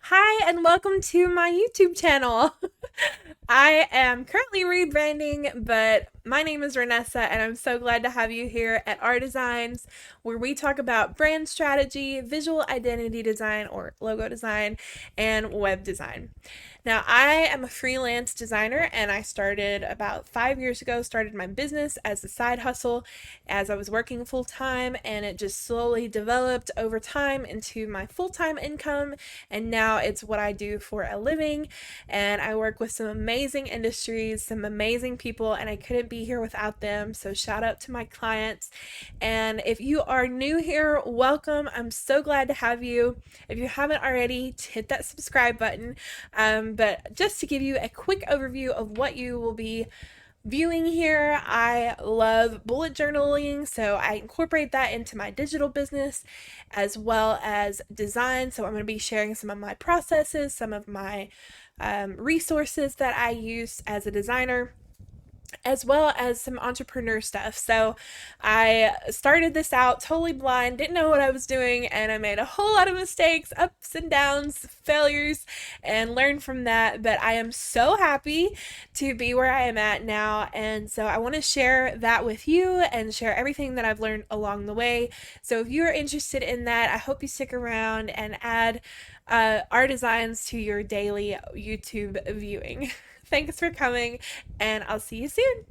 Hi, and welcome to my YouTube channel. I am currently rebranding, but my name is Ranessa, and I'm so glad to have you here at R.Designs, where we talk about brand strategy, visual identity design or logo design, and web design. Now, I am a freelance designer, and I started about 5 years ago, started my business as a side hustle as I was working full time, and it just slowly developed over time into my full time income. And now it's what I do for a living. And I work with some amazing industries, some amazing people, and I couldn't be here without them. So, shout out to my clients. And if you are new here, welcome. I'm so glad to have you. If you haven't already, hit that subscribe button. But just to give you a quick overview of what you will be viewing here, I love bullet journaling, so I incorporate that into my digital business as well as design. So I'm going to be sharing some of my processes, some of my resources that I use as a designer, as well as some entrepreneur stuff. So I started this out totally blind, didn't know what I was doing, and I made a whole lot of mistakes, ups and downs, failures, and learned from that. But I am so happy to be where I am at now, and so I want to share that with you and share everything that I've learned along the way. So if you're interested in that, I hope you stick around and add R.Designs to your daily YouTube viewing. Thanks for coming, and I'll see you soon.